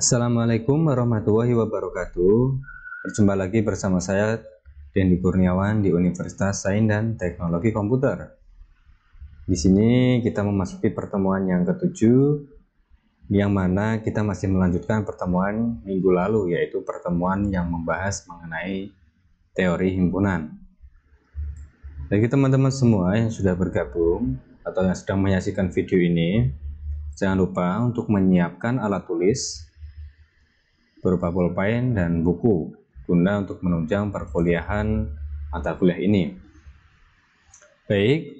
Assalamualaikum warahmatullahi wabarakatuh. Berjumpa lagi bersama saya Dendi Kurniawan di Universitas Sains dan Teknologi Komputer. Di sini kita memasuki pertemuan yang ketujuh, yang mana kita masih melanjutkan pertemuan minggu lalu, yaitu pertemuan yang membahas mengenai teori himpunan. Bagi teman-teman semua yang sudah bergabung atau yang sedang menyaksikan video ini, jangan lupa untuk menyiapkan alat tulis berupa pulpen dan buku guna untuk menunjang perkuliahan mata kuliah ini. Baik,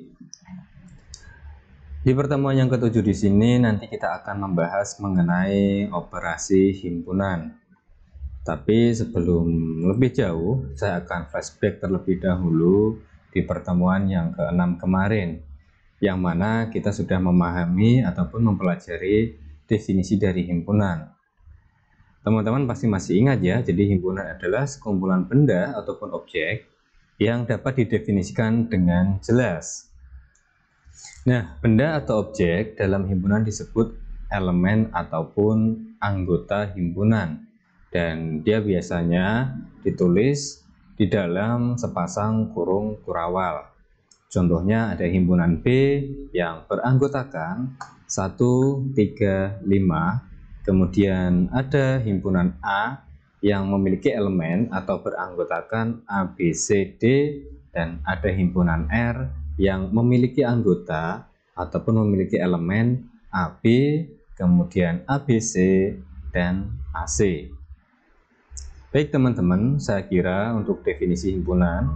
di pertemuan yang ketujuh di sini nanti kita akan membahas mengenai operasi himpunan. Tapi sebelum lebih jauh, saya akan flashback terlebih dahulu di pertemuan yang ke-6 kemarin, yang mana kita sudah memahami ataupun mempelajari definisi dari himpunan. Teman-teman pasti masih ingat ya, jadi himpunan adalah sekumpulan benda ataupun objek yang dapat didefinisikan dengan jelas. Nah, benda atau objek dalam himpunan disebut elemen ataupun anggota himpunan, dan dia biasanya ditulis di dalam sepasang kurung kurawal. Contohnya ada himpunan B yang beranggotakan 1, 3, 5. Kemudian ada himpunan A yang memiliki elemen atau beranggotakan A, B, C, D, dan ada himpunan R yang memiliki anggota ataupun memiliki elemen A, B, kemudian A, B, C, dan AC. Baik teman-teman, saya kira untuk definisi himpunan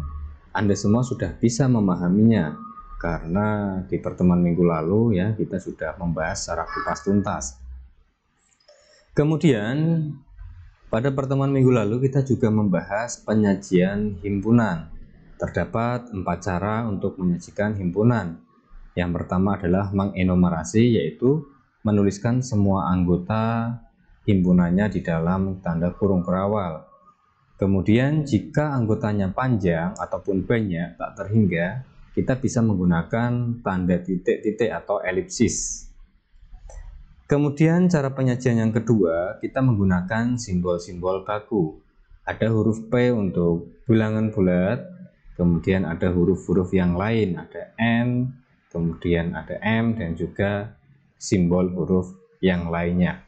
Anda semua sudah bisa memahaminya, karena di pertemuan minggu lalu ya kita sudah membahas secara kupas tuntas. Kemudian pada pertemuan minggu lalu kita juga membahas penyajian himpunan. Terdapat 4 cara untuk menyajikan himpunan. Yang pertama adalah mengenumerasi, yaitu menuliskan semua anggota himpunannya di dalam tanda kurung kurawal. Kemudian jika anggotanya panjang ataupun banyak tak terhingga, kita bisa menggunakan tanda titik-titik atau elipsis. Kemudian cara penyajian yang kedua, kita menggunakan simbol-simbol kaku. Ada huruf P untuk bilangan bulat, kemudian ada huruf-huruf yang lain, ada N, kemudian ada M, dan juga simbol huruf yang lainnya.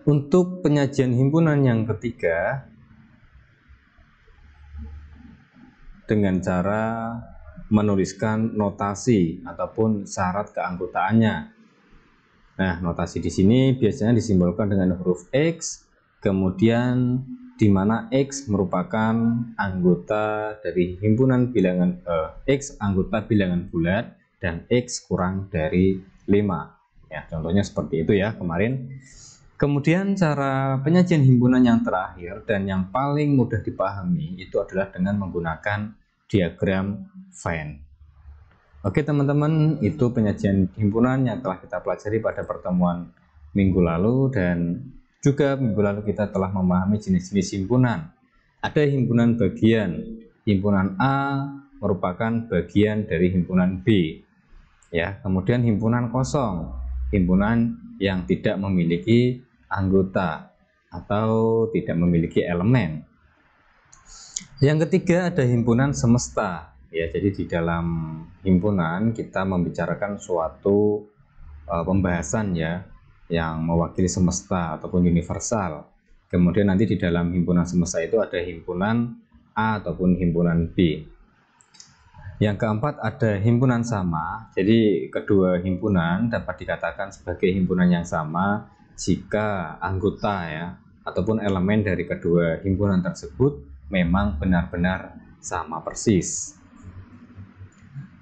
Untuk penyajian himpunan yang ketiga, dengan cara menuliskan notasi ataupun syarat keanggotaannya. Nah, notasi di sini biasanya disimbolkan dengan huruf X, kemudian di mana X merupakan anggota dari himpunan bilangan X anggota bilangan bulat dan X kurang dari 5. Ya, contohnya seperti itu ya kemarin. Kemudian cara penyajian himpunan yang terakhir dan yang paling mudah dipahami itu adalah dengan menggunakan diagram Venn. Oke teman-teman, itu penyajian himpunan yang telah kita pelajari pada pertemuan minggu lalu, dan juga minggu lalu kita telah memahami jenis-jenis himpunan. Ada himpunan bagian, himpunan A merupakan bagian dari himpunan B. Ya, kemudian himpunan kosong, himpunan yang tidak memiliki anggota atau tidak memiliki elemen. Yang ketiga ada himpunan semesta. Ya, jadi di dalam himpunan kita membicarakan suatu pembahasan ya yang mewakili semesta ataupun universal. Kemudian nanti di dalam himpunan semesta itu ada himpunan A ataupun himpunan B. Yang keempat ada himpunan sama. Jadi kedua himpunan dapat dikatakan sebagai himpunan yang sama jika anggota ya ataupun elemen dari kedua himpunan tersebut memang benar-benar sama persis.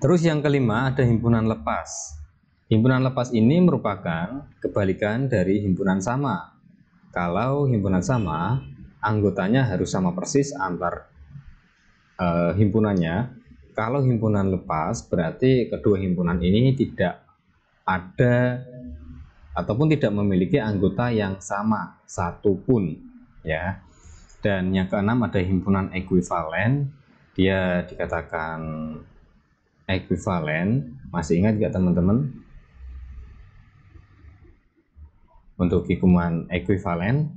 Terus yang kelima ada himpunan lepas. Himpunan lepas ini merupakan kebalikan dari himpunan sama. Kalau himpunan sama, anggotanya harus sama persis antar himpunannya. Kalau himpunan lepas, berarti kedua himpunan ini tidak ada ataupun tidak memiliki anggota yang sama satupun ya. Dan yang keenam ada himpunan ekuivalen. Dia dikatakan ekuivalen, masih ingat nggak teman-teman? Untuk himpunan ekuivalen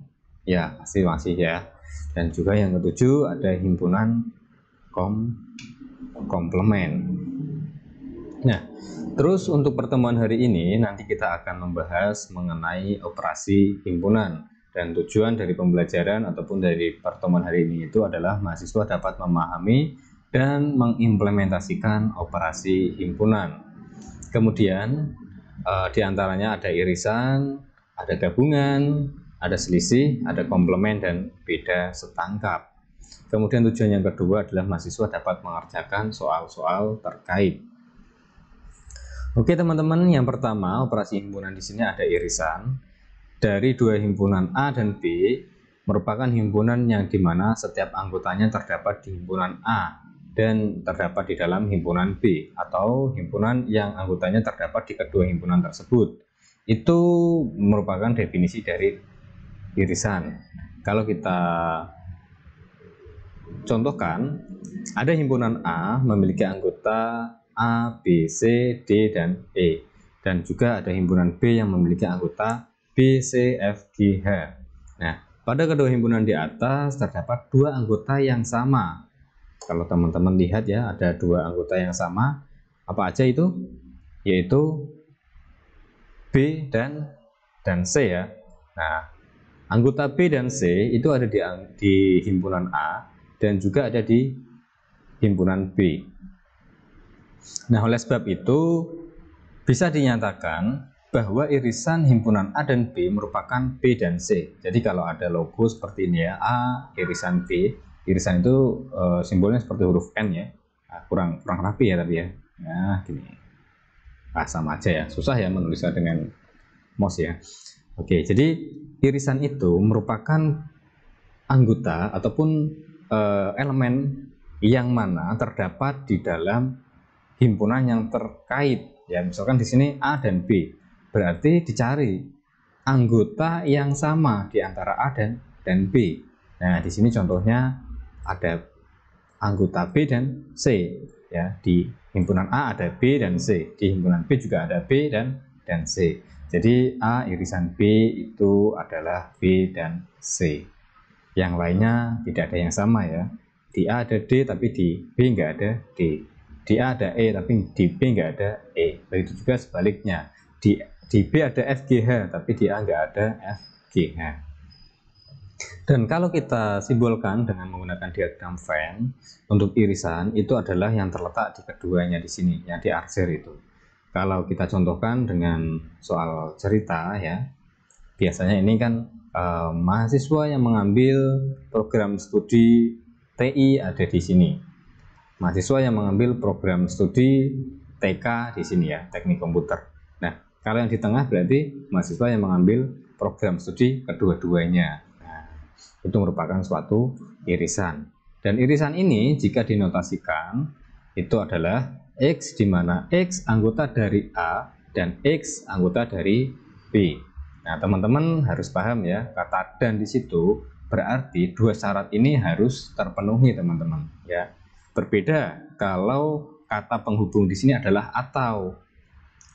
ya pasti masih ya. Dan juga yang ketujuh ada himpunan komplement. Nah, terus untuk pertemuan hari ini nanti kita akan membahas mengenai operasi himpunan. Dan tujuan dari pembelajaran ataupun dari pertemuan hari ini itu adalah mahasiswa dapat memahami dan mengimplementasikan operasi himpunan. Kemudian diantaranya ada irisan, ada gabungan, ada selisih, ada komplement, dan beda setangkap. Kemudian tujuan yang kedua adalah mahasiswa dapat mengerjakan soal-soal terkait. Oke teman-teman, yang pertama operasi himpunan di sini ada irisan. Dari dua himpunan A dan B merupakan himpunan yang dimana setiap anggotanya terdapat di himpunan A dan terdapat di dalam himpunan B, atau himpunan yang anggotanya terdapat di kedua himpunan tersebut. Itu merupakan definisi dari irisan. Kalau kita contohkan, ada himpunan A memiliki anggota A, B, C, D, dan E, dan juga ada himpunan B yang memiliki anggota B, C, F, G, H. Nah, pada kedua himpunan di atas terdapat dua anggota yang sama. Kalau teman-teman lihat ya, ada dua anggota yang sama. Apa aja itu? Yaitu B dan C ya. Nah, anggota B dan C itu ada di himpunan A dan juga ada di himpunan B. Nah, oleh sebab itu bisa dinyatakan bahwa irisan himpunan A dan B merupakan B dan C. Jadi kalau ada logo seperti ini ya, A irisan B, irisan itu simbolnya seperti huruf N ya. Nah, kurang rapi ya tapi ya. Nah, gini. Sama aja ya, susah ya menulisnya dengan mouse ya. Oke, jadi irisan itu merupakan anggota ataupun elemen yang mana terdapat di dalam himpunan yang terkait ya. Misalkan di sini A dan B, berarti dicari anggota yang sama di antara A dan B. Nah, di sini contohnya ada anggota B dan C ya. Di himpunan A ada B dan C, di himpunan B juga ada B dan C. Jadi A irisan B itu adalah B dan C. Yang lainnya tidak ada yang sama ya. Di A ada D tapi di B nggak ada D. Di A ada E tapi di B nggak ada E. Begitu juga sebaliknya. Di B ada F, G, H tapi di A nggak ada F, G, H. Dan kalau kita simbolkan dengan menggunakan diagram Venn untuk irisan, itu adalah yang terletak di keduanya di sini, yang diarsir itu. Kalau kita contohkan dengan soal cerita ya, biasanya ini kan mahasiswa yang mengambil program studi TI ada di sini. Mahasiswa yang mengambil program studi TK di sini ya, teknik komputer. Nah, kalau yang di tengah berarti mahasiswa yang mengambil program studi kedua-duanya. Nah, itu merupakan suatu irisan. Dan irisan ini jika dinotasikan itu adalah X, di mana X anggota dari A dan X anggota dari B. Nah, teman-teman harus paham ya, kata dan di situ berarti dua syarat ini harus terpenuhi, teman-teman ya. Berbeda kalau kata penghubung di sini adalah atau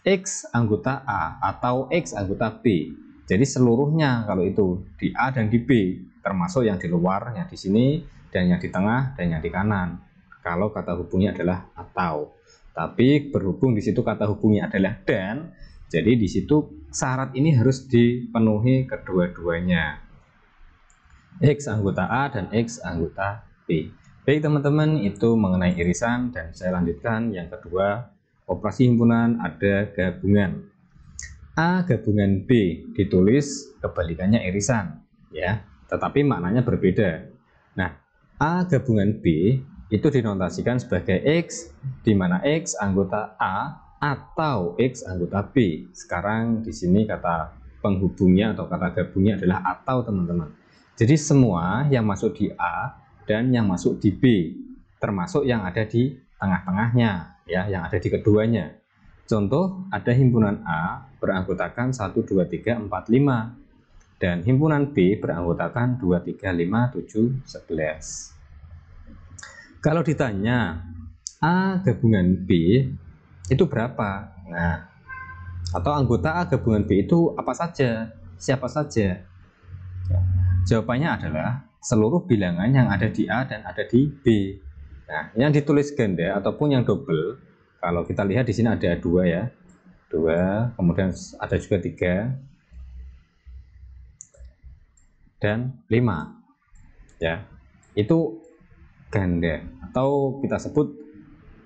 X anggota A atau X anggota B. Jadi seluruhnya kalau itu di A dan di B, termasuk yang di luar, yang di sini, dan yang di tengah, dan yang di kanan. Kalau kata hubungnya adalah atau. Tapi berhubung di situ kata hubungnya adalah dan, jadi di situ syarat ini harus dipenuhi kedua-duanya. X anggota A dan X anggota B. Baik teman-teman, itu mengenai irisan, dan saya lanjutkan yang kedua, operasi himpunan ada gabungan. A gabungan B ditulis kebalikannya irisan ya, tetapi maknanya berbeda. Nah, A gabungan B itu dinotasikan sebagai X, di mana X anggota A atau X anggota B. Sekarang di sini kata penghubungnya atau kata gabungnya adalah atau, teman-teman. Jadi semua yang masuk di A dan yang masuk di B, termasuk yang ada di tengah-tengahnya ya, yang ada di keduanya. Contoh, ada himpunan A beranggotakan 1, 2, 3, 4, 5 dan himpunan B beranggotakan 2, 3, 5, 7, 11. Kalau ditanya A gabungan B itu berapa? Nah, atau anggota A gabungan B itu apa saja? siapa saja? Ya, jawabannya adalah seluruh bilangan yang ada di A dan ada di B. Nah, yang ditulis ganda ataupun yang double, kalau kita lihat di sini ada 2 ya, 2, kemudian ada juga 3 dan 5 ya, itu ganda atau kita sebut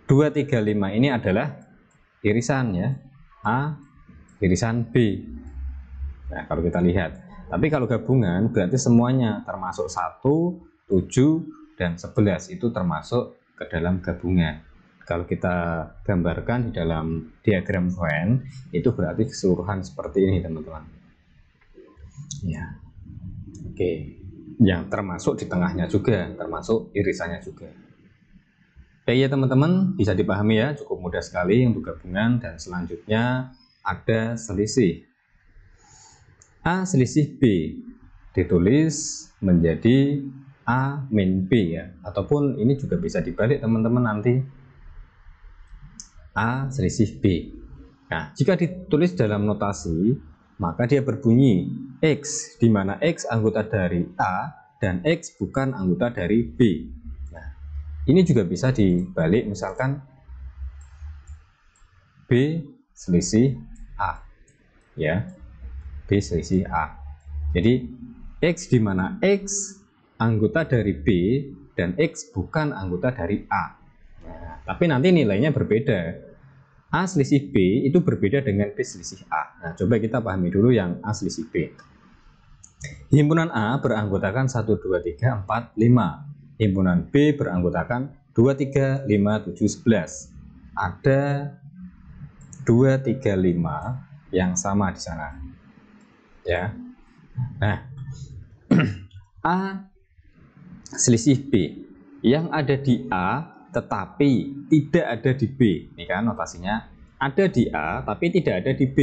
2, 3, 5 ini adalah irisan ya, A irisan B. Nah, kalau kita lihat, tapi kalau gabungan berarti semuanya termasuk 1, 7, dan 11 itu termasuk ke dalam gabungan. Kalau kita gambarkan di dalam diagram Venn, itu berarti keseluruhan seperti ini teman-teman. Ya, oke. Yang termasuk di tengahnya juga, termasuk irisannya juga. Oke ya teman-teman, bisa dipahami ya, cukup mudah sekali untuk gabungan. Dan selanjutnya ada selisih. A selisih B ditulis menjadi A min B ya, ataupun ini juga bisa dibalik teman-teman nanti, A selisih B. Nah, jika ditulis dalam notasi, maka dia berbunyi X, di mana X anggota dari A dan X bukan anggota dari B. Nah, ini juga bisa dibalik, misalkan B selisih A ya, B selisih A. Jadi X di mana X anggota dari B dan X bukan anggota dari A. Nah, tapi nanti nilainya berbeda. A selisih B itu berbeda dengan B selisih A. Nah, coba kita pahami dulu yang A selisih B. Himpunan A beranggotakan 1, 2, 3, 4, 5. Himpunan B beranggotakan 2, 3, 5, 7, 11. Ada 2, 3, 5 yang sama di sana. Ya. Nah, A selisih B yang ada di A tetapi tidak ada di B. Ini kan notasinya ada di A tapi tidak ada di B.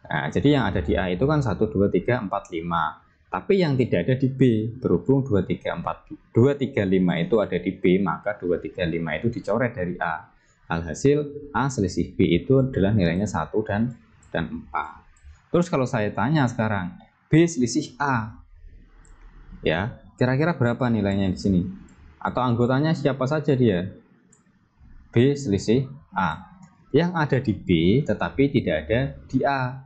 Nah, jadi yang ada di A itu kan 1, 2, 3, 4, 5. Tapi yang tidak ada di B, berhubung 2, 3, 5 itu ada di B, maka 2, 3, 5 itu dicoret dari A. Alhasil A selisih B itu adalah nilainya 1 dan 4. Terus kalau saya tanya sekarang, B selisih A, ya, kira-kira berapa nilainya di sini? Atau anggotanya siapa saja dia? B selisih A. Yang ada di B tetapi tidak ada di A.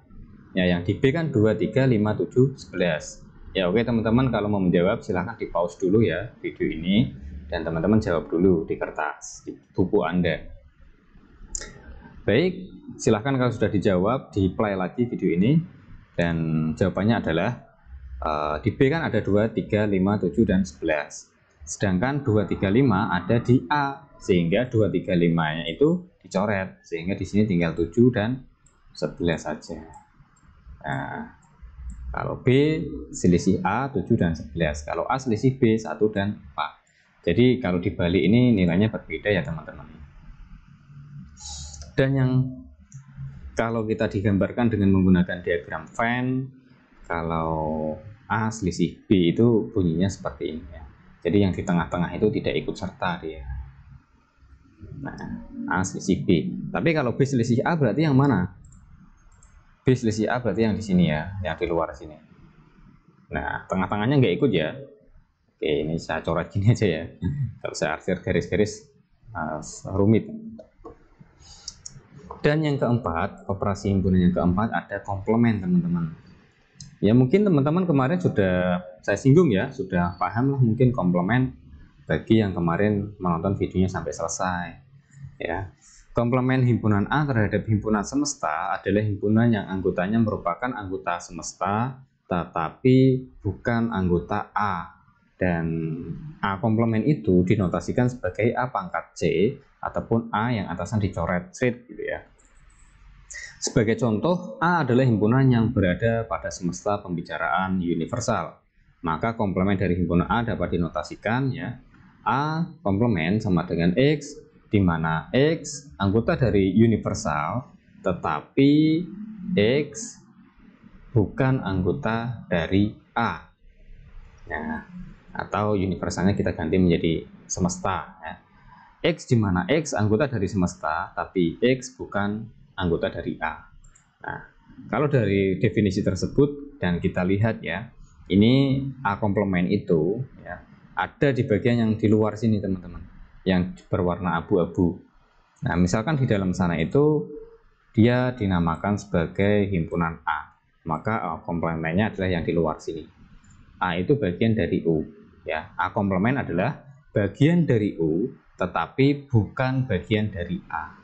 Ya, yang di B kan 2, 3, 5, 7, 11. Ya, oke teman-teman, kalau mau menjawab silahkan di pause dulu ya video ini. Dan teman-teman jawab dulu di kertas, di buku Anda. Baik, silahkan kalau sudah dijawab, di play lagi video ini. Dan jawabannya adalah di B kan ada 2, 3, 5, 7, dan 11. Sedangkan 2, 3, 5 ada di A, sehingga 2, 3, 5-nya itu dicoret, sehingga di sini tinggal 7 dan 11 saja. Nah, kalau B selisih A 7 dan 11, kalau A selisih B 1 dan 4. Jadi kalau dibalik ini nilainya berbeda ya teman-teman. Dan yang kalau kita digambarkan dengan menggunakan diagram Venn, kalau A selisih B itu bunyinya seperti ini ya. Jadi yang di tengah-tengah itu tidak ikut serta dia. Nah, A selisih B. Tapi kalau B selisih A berarti yang mana? B selisih A berarti yang di sini ya, yang di luar sini. Nah, tengah-tengahnya nggak ikut ya. Oke, ini saya coret gini aja ya. Kalau saya arsir garis-garis rumit. Dan yang keempat, operasi himpunan yang keempat ada komplement teman-teman. Ya mungkin teman-teman kemarin sudah saya singgung ya, sudah paham lah mungkin komplement bagi yang kemarin menonton videonya sampai selesai ya. Komplement himpunan A terhadap himpunan semesta adalah himpunan yang anggotanya merupakan anggota semesta tetapi bukan anggota A, dan A komplement itu dinotasikan sebagai A pangkat C ataupun A yang atasan dicoret straight gitu ya. Sebagai contoh, A adalah himpunan yang berada pada semesta pembicaraan universal. Maka komplement dari himpunan A dapat dinotasikan ya, A komplement sama dengan X, di mana X anggota dari universal tetapi X bukan anggota dari A. Nah, atau universalnya kita ganti menjadi semesta ya. X di mana X anggota dari semesta tapi X bukan anggota dari A. Nah, kalau dari definisi tersebut dan kita lihat ya, ini A komplement itu ya ada di bagian yang di luar sini teman-teman, yang berwarna abu-abu. Nah misalkan di dalam sana itu dia dinamakan sebagai himpunan A, maka A komplementnya adalah yang di luar sini. A itu bagian dari U ya. A komplement adalah bagian dari U tetapi bukan bagian dari A.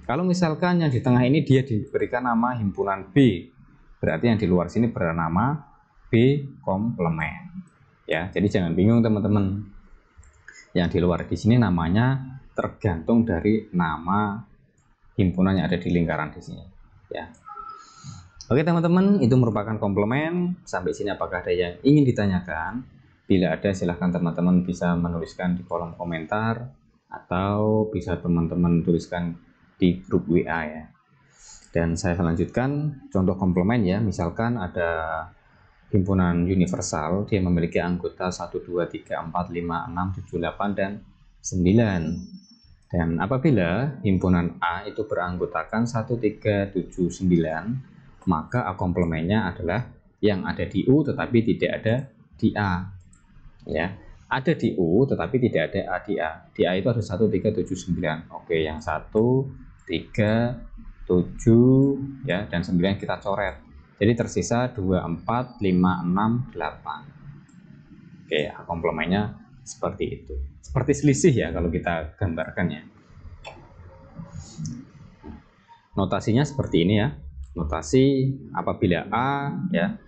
Kalau misalkan yang di tengah ini dia diberikan nama himpunan B, berarti yang di luar sini bernama B komplement. Ya, jadi jangan bingung teman-teman. Yang di luar di sini namanya tergantung dari nama himpunan yang ada di lingkaran di sini. Ya. Oke teman-teman, itu merupakan komplement. Sampai sini apakah ada yang ingin ditanyakan? Bila ada silahkan teman-teman bisa menuliskan di kolom komentar atau bisa teman-teman tuliskan di grup WA ya. Dan saya lanjutkan contoh komplement ya. Misalkan ada himpunan universal, dia memiliki anggota 1, 2, 3, 4, 5, 6, 7, 8, dan 9. Dan apabila himpunan A itu beranggotakan 1, 3, 7, 9, maka A komplementnya adalah yang ada di U tetapi tidak ada di A. Ya, ada di U tetapi tidak ada A di A. Di A itu ada 1, 3, 7, 9. Oke, yang 1, 3, 7 ya, dan 9 kita coret. Jadi tersisa 2, 4, 5, 6, 8. Oke, A komplementnya seperti itu. Seperti selisih ya kalau kita gambarkan ya. Notasinya seperti ini ya. Notasi apabila A ya.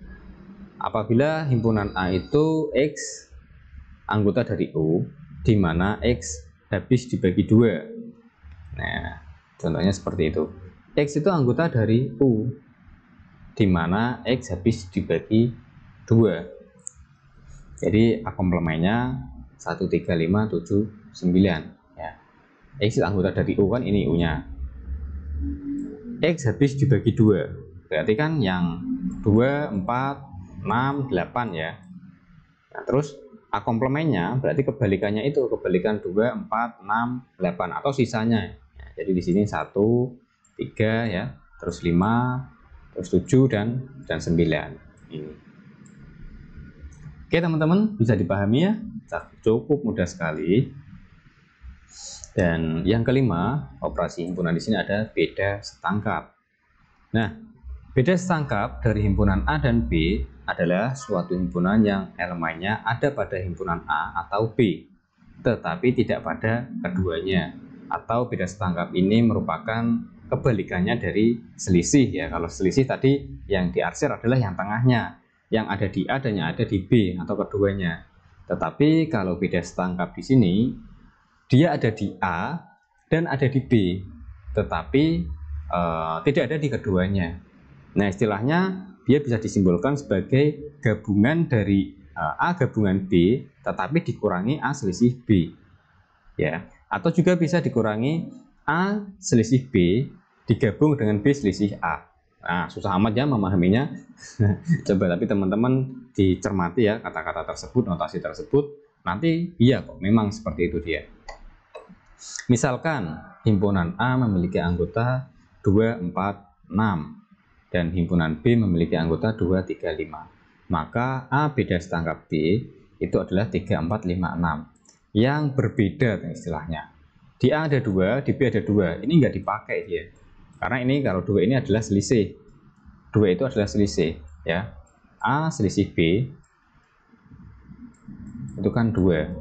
Apabila himpunan A itu X anggota dari U, di mana X habis dibagi 2. Nah, contohnya seperti itu. X itu anggota dari U, di mana X habis dibagi 2. Jadi A komplementnya 1, 3, 5, 7, 9 ya. X anggota dari U kan ini U-nya. X habis dibagi 2. Berarti kan yang 2, 4, 6, 8 ya. Nah, terus A komplementnya berarti kebalikannya itu, kebalikan 2, 4, 6, 8 atau sisanya. Nah, jadi di sini 1, 3 ya, terus 5, terus 7 dan 9 ini. Oke teman-teman, bisa dipahami ya, cukup mudah sekali. Dan yang kelima, operasi himpunan di sini ada beda setangkap. Nah, beda setangkap dari himpunan A dan B adalah suatu himpunan yang elemennya ada pada himpunan A atau B, tetapi tidak pada keduanya. Atau beda setangkap ini merupakan kebalikannya dari selisih ya. Kalau selisih tadi yang diarsir adalah yang tengahnya, yang ada di A dan yang ada di B atau keduanya. Tetapi kalau beda setangkap di sini, dia ada di A dan ada di B, tetapi tidak ada di keduanya. Nah, istilahnya dia bisa disimbolkan sebagai gabungan dari A gabungan B, tetapi dikurangi A selisih B. Ya, atau juga bisa dikurangi A selisih B digabung dengan B selisih A. Nah, susah amat ya memahaminya. Coba tapi teman-teman dicermati ya kata-kata tersebut, notasi tersebut. Nanti iya kok, memang seperti itu dia. Misalkan himpunan A memiliki anggota 2, 4, 6 dan himpunan B memiliki anggota 2, 3, 5. Maka A beda setangkap B itu adalah 3, 4, 5, 6. Yang berbeda istilahnya. Di A ada 2, di B ada 2. Ini nggak dipakai dia. Karena ini kalau 2 ini adalah selisih. 2 itu adalah selisih ya. A selisih B itu kan 2.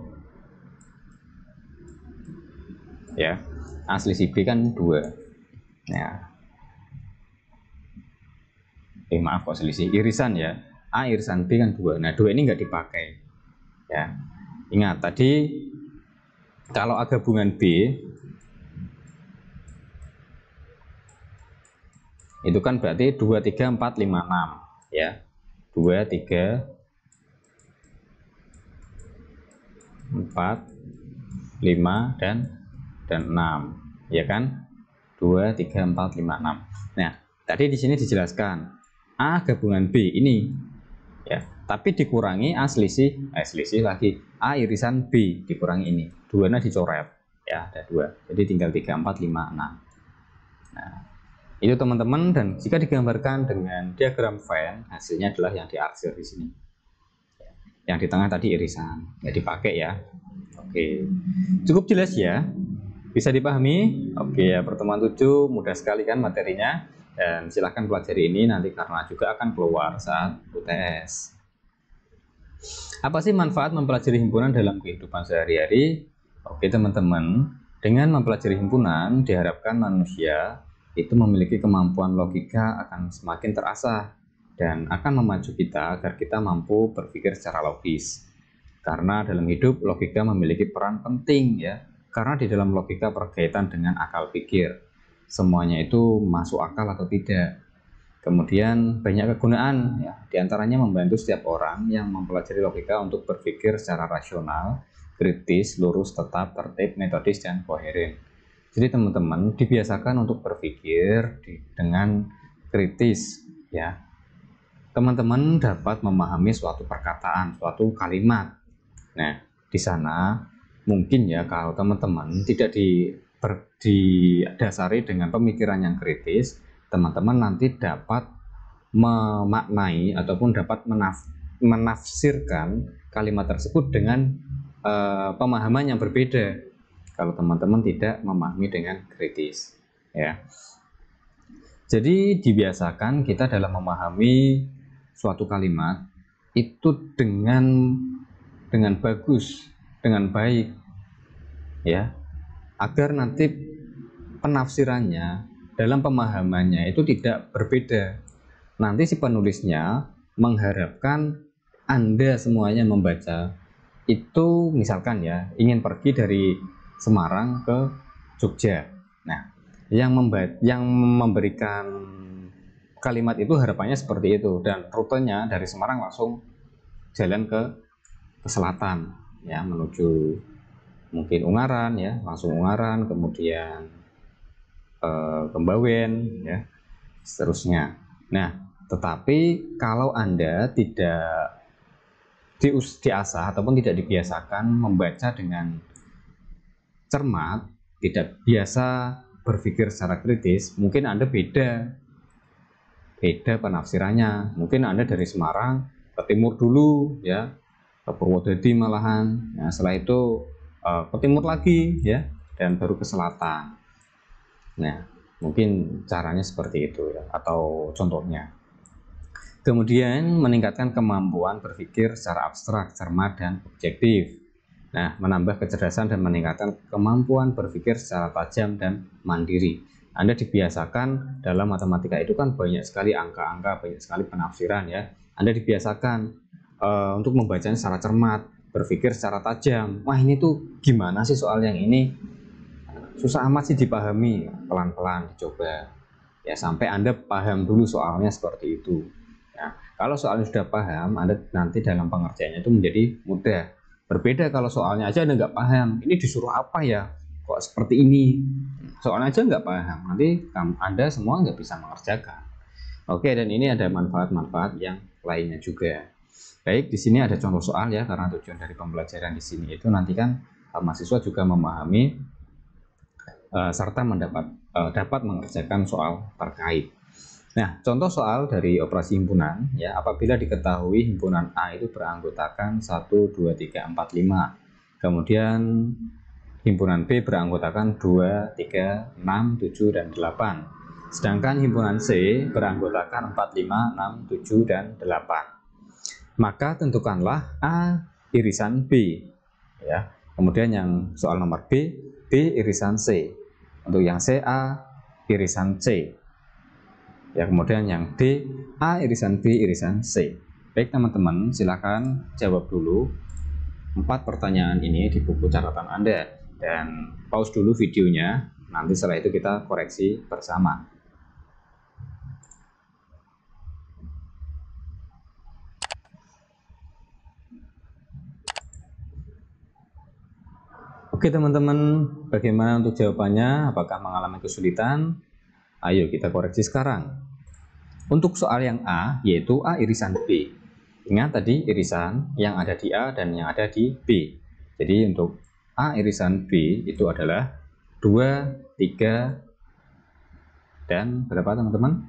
Ya. A selisih B kan 2. Ya. Maaf kok selisih, irisan ya. A irisan B kan 2. Nah, 2 ini nggak dipakai. Ya. Ingat tadi kalau A gabungan B itu kan berarti 2, 3, 4, 5, 6 ya. 2, 3, 4, 5 dan 6 ya kan. 2, 3, 4, 5, 6. Nah, tadi di sini dijelaskan A gabungan B ini ya, tapi dikurangi A selisih lagi A irisan B dikurangi ini. 2-nya dicoret ya, ada 2. Jadi tinggal 3, 4, 5, 6. Nah, Itu teman-teman, dan jika digambarkan dengan diagram Venn, hasilnya adalah yang diarsir di sini. Yang di tengah tadi irisan, nggak dipakai ya. Oke, cukup jelas ya? Bisa dipahami? Oke ya, pertemuan 7 mudah sekali kan materinya, dan silahkan pelajari ini nanti karena juga akan keluar saat UTS. Apa sih manfaat mempelajari himpunan dalam kehidupan sehari-hari? Oke teman-teman, dengan mempelajari himpunan diharapkan manusia itu memiliki kemampuan logika akan semakin terasah dan akan memacu kita agar kita mampu berpikir secara logis. Karena dalam hidup logika memiliki peran penting ya, karena di dalam logika berkaitan dengan akal pikir. Semuanya itu masuk akal atau tidak. Kemudian banyak kegunaan ya, diantaranya membantu setiap orang yang mempelajari logika untuk berpikir secara rasional, kritis, lurus, tetap, tertib, metodis, dan koheren. Jadi teman-teman dibiasakan untuk berpikir dengan kritis ya. Teman-teman dapat memahami suatu perkataan, suatu kalimat. Nah, di sana mungkin ya kalau teman-teman tidak didasari dengan pemikiran yang kritis, teman-teman nanti dapat memaknai ataupun dapat menafsirkan kalimat tersebut dengan pemahaman yang berbeda kalau teman-teman tidak memahami dengan kritis ya. Jadi dibiasakan kita dalam memahami suatu kalimat itu dengan bagus, dengan baik ya, agar nanti penafsirannya dalam pemahamannya itu tidak berbeda. Nanti si penulisnya mengharapkan Anda semuanya membaca itu, misalkan ya ingin pergi dari Semarang ke Jogja. Nah, yang memberikan kalimat itu harapannya seperti itu, dan rutenya dari Semarang langsung jalan ke selatan ya, menuju mungkin Ungaran ya, langsung Ungaran, kemudian Kembawen ya, seterusnya. Nah, tetapi kalau Anda tidak diasah ataupun tidak dibiasakan membaca dengan cermat, tidak biasa berpikir secara kritis, mungkin Anda beda penafsirannya. Mungkin Anda dari Semarang ke timur dulu ya, ke Purwodadi malahan. Nah, setelah itu ke timur lagi ya, dan baru ke selatan. Nah, mungkin caranya seperti itu ya, atau contohnya. Kemudian meningkatkan kemampuan berpikir secara abstrak, cermat, dan objektif. Nah, menambah kecerdasan dan meningkatkan kemampuan berpikir secara tajam dan mandiri. Anda dibiasakan dalam matematika itu kan banyak sekali angka-angka, banyak sekali penafsiran ya. Anda dibiasakan untuk membacanya secara cermat, berpikir secara tajam. Wah, ini tuh gimana sih soal yang ini? Susah amat sih dipahami, pelan-pelan dicoba. Ya, sampai Anda paham dulu soalnya seperti itu. Nah, kalau soalnya sudah paham, Anda nanti dalam pengerjaannya itu menjadi mudah. Berbeda kalau soalnya aja Anda nggak paham, ini disuruh apa ya, kok seperti ini, soalnya aja nggak paham, nanti Anda semua nggak bisa mengerjakan. Oke, dan ini ada manfaat-manfaat yang lainnya juga. Baik, di sini ada contoh soal ya, karena tujuan dari pembelajaran di sini itu nanti kan mahasiswa juga memahami serta dapat mengerjakan soal terkait. Nah, contoh soal dari operasi himpunan ya, apabila diketahui himpunan A itu beranggotakan 1, 2, 3, 4, 5. Kemudian himpunan B beranggotakan 2, 3, 6, 7, dan 8. Sedangkan himpunan C beranggotakan 4, 5, 6, 7, dan 8. Maka tentukanlah A irisan B ya. Kemudian yang soal nomor B irisan C. Untuk yang C, A irisan C. Ya, kemudian yang D, A irisan B irisan C. Baik teman-teman, silakan jawab dulu 4 pertanyaan ini di buku catatan Anda, dan pause dulu videonya, nanti setelah itu kita koreksi bersama. Oke teman-teman, bagaimana untuk jawabannya? Apakah mengalami kesulitan? Ayo kita koreksi sekarang. Untuk soal yang A, yaitu A irisan B. Ingat tadi irisan yang ada di A dan yang ada di B. Jadi untuk A irisan B itu adalah 2, 3, dan berapa teman-teman?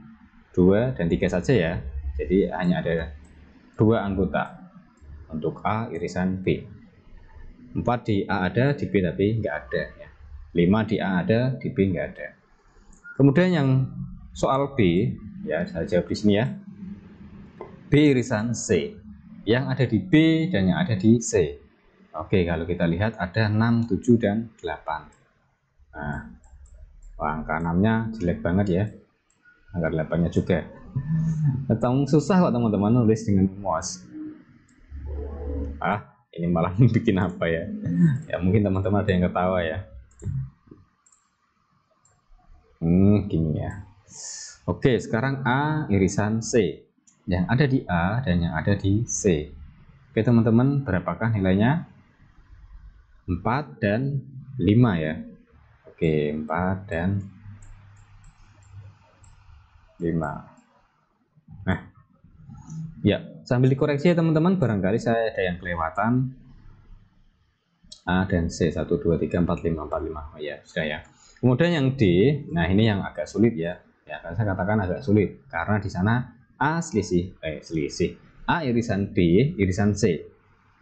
2 dan 3 saja ya. Jadi hanya ada 2 anggota untuk A irisan B. 4 di A ada, di B tapi nggak ada ya. 5 di A ada, di B nggak ada. Kemudian yang soal B ya, saya jawab di sini ya. B irisan C. Yang ada di B dan yang ada di C. Oke, kalau kita lihat ada 6, 7 dan 8. Nah, angka 6-nya jelek banget ya. Angka 8-nya juga. Atau susah kok teman-teman nulis dengan mouse. Ini malah bikin apa ya? Ya mungkin teman-teman ada yang ketawa ya. Gini ya. Oke, sekarang A irisan C. Yang ada di A dan yang ada di C. Oke teman-teman, berapakah nilainya? 4 dan 5 ya. Oke, 4 dan 5. Nah, ya sambil dikoreksi ya teman-teman, barangkali saya ada yang kelewatan. A dan C 1, 2, 3, 4, 5, 4, 5. Oh ya, sudah ya. Kemudian yang D, nah ini yang agak sulit ya. Ya, saya katakan agak sulit karena di sana A selisih A irisan D irisan C.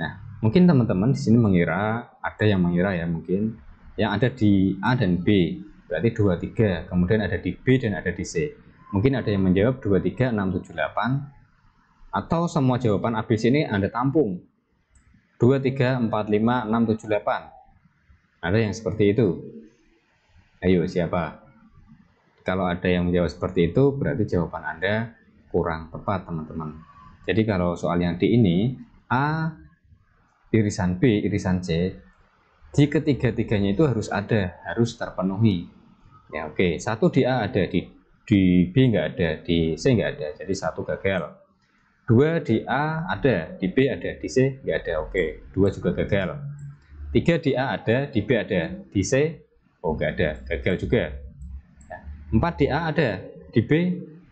Nah, mungkin teman-teman di sini mengira, ada yang mengira ya mungkin yang ada di A dan B berarti 2, 3, kemudian ada di B dan ada di C. Mungkin ada yang menjawab 2, 3, 6, 7, 8, atau semua jawaban ABC ini Anda tampung 2, 3, 4, 5, 6, 7, 8. Ada yang seperti itu? Ayo, siapa? Kalau ada yang menjawab seperti itu, berarti jawaban Anda kurang tepat, teman-teman. Jadi kalau soal yang D ini, A irisan B irisan C, di ketiga-tiganya itu harus ada, harus terpenuhi. Ya oke, 1 di A ada, di B nggak ada, di C nggak ada, jadi 1 gagal. 2 di A ada, di B ada, di C nggak ada, oke, 2 juga gagal. 3 di A ada, di B ada, di C nggak ada, gagal juga. 4 di A ada, di B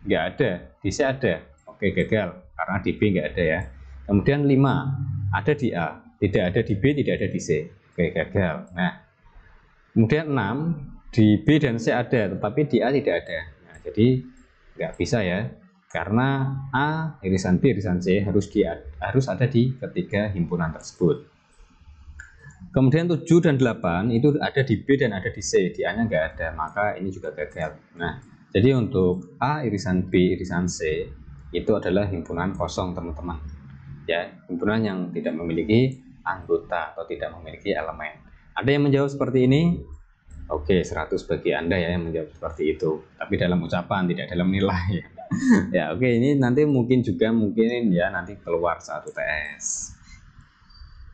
nggak ada, di C ada, oke, gagal karena di B nggak ada ya. Kemudian 5 ada di A, tidak ada di B, tidak ada di C, oke, gagal. Nah, kemudian 6 di B dan C ada, tetapi di A tidak ada. Nah, jadi nggak bisa ya, karena A irisan B irisan C harus ada di ketiga himpunan tersebut. Kemudian 7 dan 8 itu ada di B dan ada di C, di A-nya nggak ada, maka ini juga gagal. Nah, jadi untuk A irisan B irisan C itu adalah himpunan kosong, teman-teman. Ya, himpunan yang tidak memiliki anggota atau tidak memiliki elemen. Ada yang menjawab seperti ini? Oke, 100 bagi Anda ya yang menjawab seperti itu. Tapi dalam ucapan, tidak dalam nilai. Ya, oke, ini nanti mungkin ya nanti keluar saat UTS.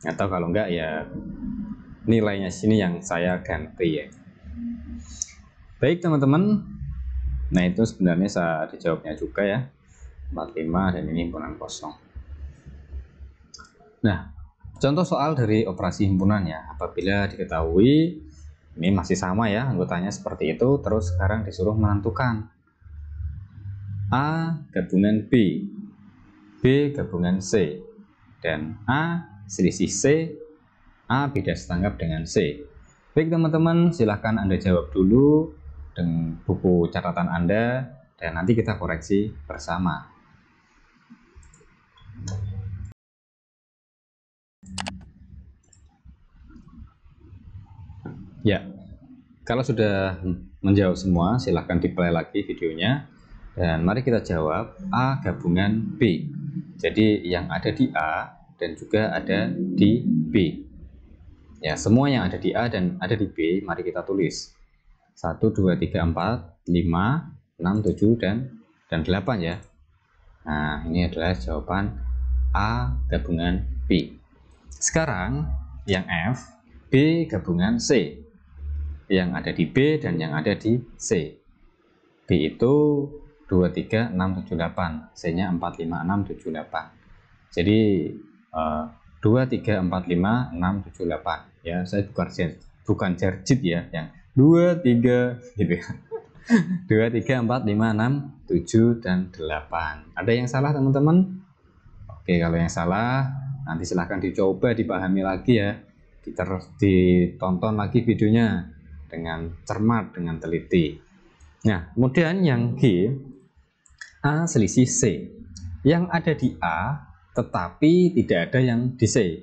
Atau kalau enggak ya nilainya sini yang saya ganti ya. Baik teman-teman, nah itu sebenarnya saya dijawabnya juga ya, 45 dan ini himpunan kosong. Nah, contoh soal dari operasi himpunan ya, apabila diketahui ini masih sama ya anggotanya seperti itu, terus sekarang disuruh menentukan A gabungan B, B gabungan C, dan A selisih C, A beda setanggap dengan C. Baik teman-teman, silahkan Anda jawab dulu dengan buku catatan Anda dan nanti kita koreksi bersama. Ya, kalau sudah menjawab semua, silahkan di-play lagi videonya dan mari kita jawab A gabungan B. Jadi yang ada di A dan juga ada di B. Ya, semua yang ada di A dan ada di B, mari kita tulis. 1, 2, 3, 4, 5, 6, 7, dan 8 ya. Nah, ini adalah jawaban A gabungan B. Sekarang, yang F, B gabungan C. Yang ada di B dan yang ada di C. B itu 2, 3, 6, 7, 8. C-nya 4, 5, 6, 7, 8. Jadi, 2, 3, 4, 5, 6, 7, 8 ya, saya bukan jarjit ya, yang 2, 3 gitu ya. 2, 3, 4, 5, 6, 7, dan 8. Ada yang salah teman-teman? Oke, kalau yang salah nanti silahkan dicoba dipahami lagi ya, ditonton lagi videonya dengan cermat, dengan teliti. Nah, kemudian yang G, A selisih C. Yang ada di A tetapi tidak ada yang di C.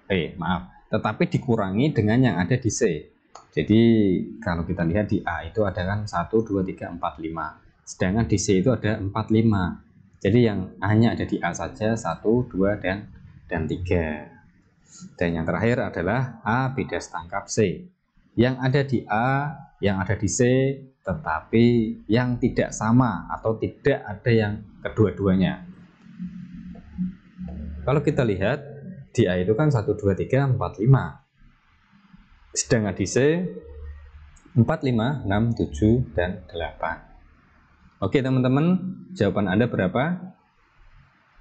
Tetapi dikurangi dengan yang ada di C. Jadi kalau kita lihat di A itu ada kan 1, 2, 3, 4, 5. Sedangkan di C itu ada 4, 5. Jadi yang hanya ada di A saja 1, 2, dan 3. Dan yang terakhir adalah A beda setangkap C. Yang ada di A, yang ada di C, tetapi yang tidak sama atau tidak ada yang kedua-duanya. Kalau kita lihat di A itu kan 1, 2, 3, 4, 5. Sedangkan di C 4, 5, 6, 7, dan 8. Oke teman-teman, jawaban Anda berapa?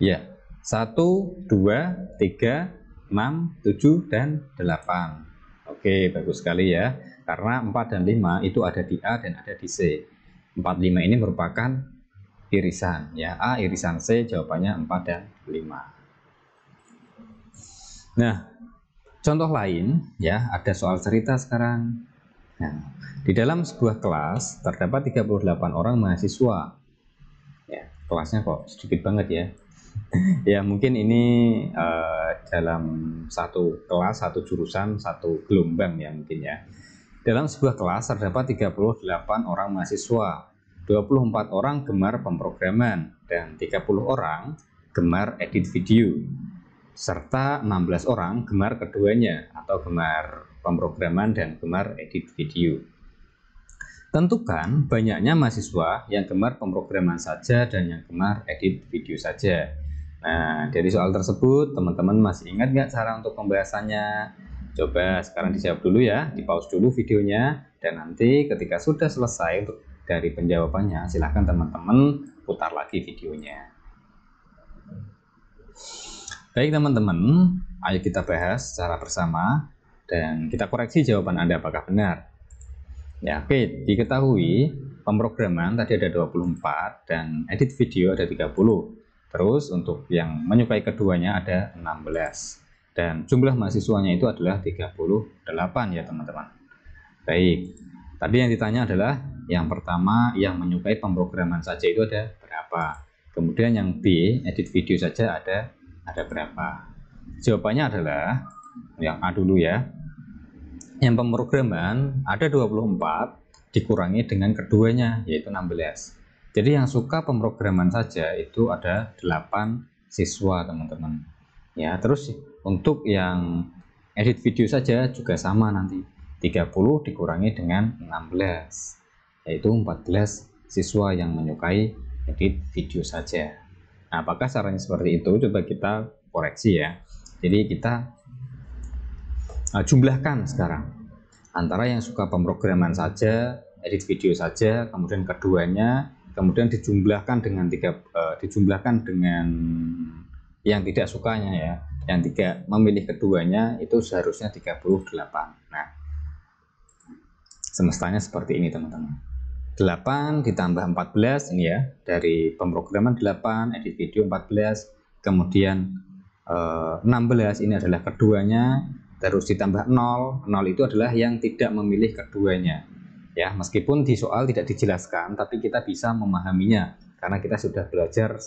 Ya, 1, 2, 3, 6, 7, dan 8. Oke, bagus sekali ya. Karena 4 dan 5 itu ada di A dan ada di C. 4, 5 ini merupakan irisan ya. A irisan C, jawabannya 4 dan 5. Nah, contoh lain ya, ada soal cerita sekarang. Nah, di dalam sebuah kelas terdapat 38 orang mahasiswa. Ya, kelasnya kok sedikit banget ya. Ya, mungkin ini dalam satu kelas, satu jurusan, satu gelombang ya mungkin ya. Dalam sebuah kelas terdapat 38 orang mahasiswa. 24 orang gemar pemrograman dan 30 orang gemar edit video, serta 16 orang gemar keduanya atau gemar pemrograman dan gemar edit video. Tentukan banyaknya mahasiswa yang gemar pemrograman saja dan yang gemar edit video saja. Nah, dari soal tersebut teman-teman masih ingat nggak cara untuk pembahasannya? Coba sekarang dijawab dulu ya, di pause dulu videonya, dan nanti ketika sudah selesai untuk dari penjawabannya silahkan teman-teman putar lagi videonya. Baik teman-teman, ayo kita bahas secara bersama dan kita koreksi jawaban Anda apakah benar. Ya, oke, diketahui pemrograman tadi ada 24 dan edit video ada 30. Terus untuk yang menyukai keduanya ada 16. Dan jumlah mahasiswanya itu adalah 38 ya teman-teman. Baik, tadi yang ditanya adalah yang pertama yang menyukai pemrograman saja itu ada berapa. Kemudian yang B, edit video saja ada berapa. Jawabannya adalah yang A dulu ya. Yang pemrograman ada 24 dikurangi dengan keduanya yaitu 16. Jadi yang suka pemrograman saja itu ada 8 siswa teman-teman. Ya, terus untuk yang edit video saja juga sama nanti. 30 dikurangi dengan 16 yaitu 14 siswa yang menyukai edit video saja. Nah, apakah caranya seperti itu? Coba kita koreksi ya. Jadi kita jumlahkan sekarang antara yang suka pemrograman saja, edit video saja, kemudian keduanya, kemudian dijumlahkan dengan yang tidak sukanya ya, yang tidak memilih keduanya itu seharusnya 38. Nah, semestanya seperti ini teman-teman. 8 ditambah 14 ini ya, dari pemrograman 8, edit video 14, kemudian 16 ini adalah keduanya, terus ditambah 0 itu adalah yang tidak memilih keduanya ya. Meskipun di soal tidak dijelaskan, tapi kita bisa memahaminya karena kita sudah belajar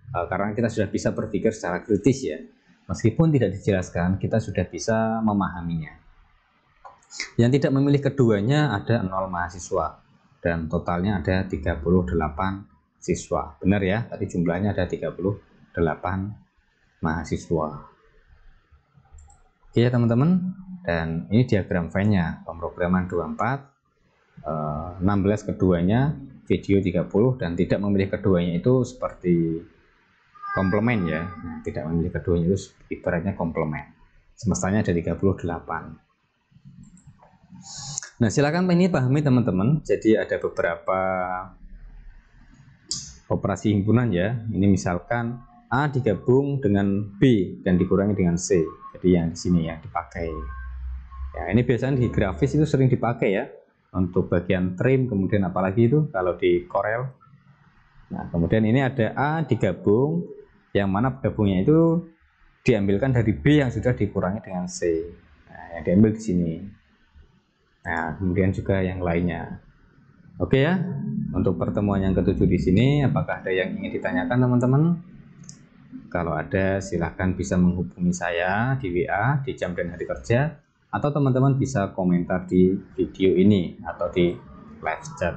karena kita sudah bisa berpikir secara kritis ya. Meskipun tidak dijelaskan, kita sudah bisa memahaminya. Yang tidak memilih keduanya ada 0 mahasiswa dan totalnya ada 38 siswa. Benar ya, tadi jumlahnya ada 38 mahasiswa. Oke ya teman-teman, dan ini diagram V-nya, pemrograman 24, 16 keduanya, video 30, dan tidak memilih keduanya itu seperti komplement ya. Nah, tidak memilih keduanya itu ibaratnya komplement. Semestanya ada 38. Nah, silakan ini pahami teman-teman. Jadi ada beberapa operasi himpunan ya. Ini misalkan A digabung dengan B dan dikurangi dengan C. Jadi yang di sini ya dipakai. Ya, ini biasanya di grafis itu sering dipakai ya. Untuk bagian trim, kemudian apalagi itu kalau di Corel. Nah, kemudian ini ada A digabung, yang mana gabungnya itu diambilkan dari B yang sudah dikurangi dengan C. Nah, yang diambil di sini. Nah, kemudian juga yang lainnya. Oke ya, untuk pertemuan yang ketujuh di sini, apakah ada yang ingin ditanyakan teman-teman? Kalau ada, silahkan bisa menghubungi saya di WA di jam dan hari kerja, atau teman-teman bisa komentar di video ini atau di live chat,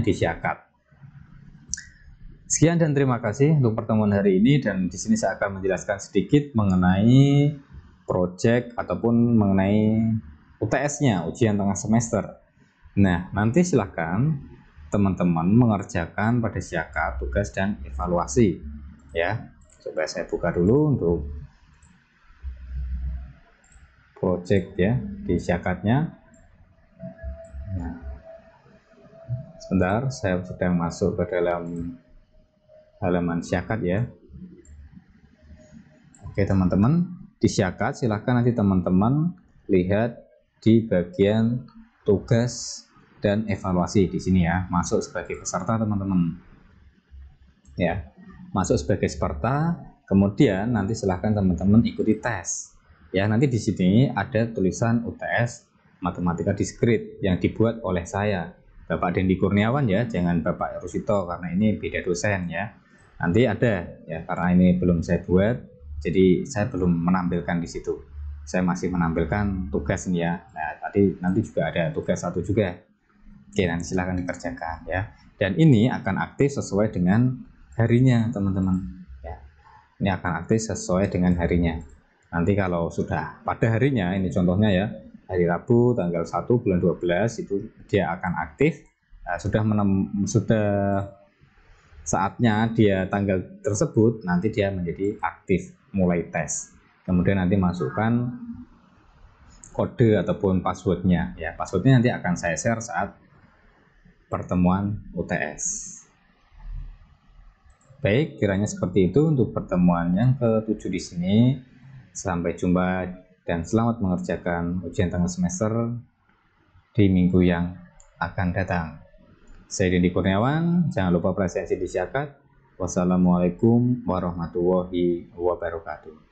di Syakat. Sekian dan terima kasih untuk pertemuan hari ini, dan di sini saya akan menjelaskan sedikit mengenai project ataupun mengenai UTS-nya, ujian tengah semester. Nah, nanti silahkan teman-teman mengerjakan pada Syakat tugas dan evaluasi ya. Coba saya buka dulu untuk project ya di Syakatnya. Nah, sebentar, saya sedang masuk ke dalam halaman Syakat ya. Oke teman-teman, di Syakat silahkan nanti teman-teman lihat di bagian tugas dan evaluasi di sini ya, masuk sebagai peserta teman-teman. Ya, masuk sebagai peserta, kemudian nanti silahkan teman-teman ikuti tes. Ya, nanti di sini ada tulisan UTS Matematika Diskrit yang dibuat oleh saya, Bapak Dendi Kurniawan ya, jangan Bapak Rusito karena ini beda dosen ya. Nanti ada ya, karena ini belum saya buat, jadi saya belum menampilkan di situ. Saya masih menampilkan tugas nih ya. Nah, nanti juga ada tugas satu juga. Oke, nanti silahkan dikerjakan ya. Dan ini akan aktif sesuai dengan harinya teman-teman ya. Ini akan aktif sesuai dengan harinya. Nanti kalau sudah pada harinya, ini contohnya ya, hari Rabu tanggal 1 bulan 12 itu dia akan aktif. Nah, sudah saatnya dia tanggal tersebut, nanti dia menjadi aktif mulai tes. Kemudian nanti masukkan kode ataupun passwordnya ya. Passwordnya nanti akan saya share saat pertemuan UTS. Baik, kiranya seperti itu untuk pertemuan yang ke-7 di sini. Sampai jumpa dan selamat mengerjakan ujian tengah semester di minggu yang akan datang. Saya Dendi Kurniawan, jangan lupa presensi di Syakat. Wassalamualaikum warahmatullahi wabarakatuh.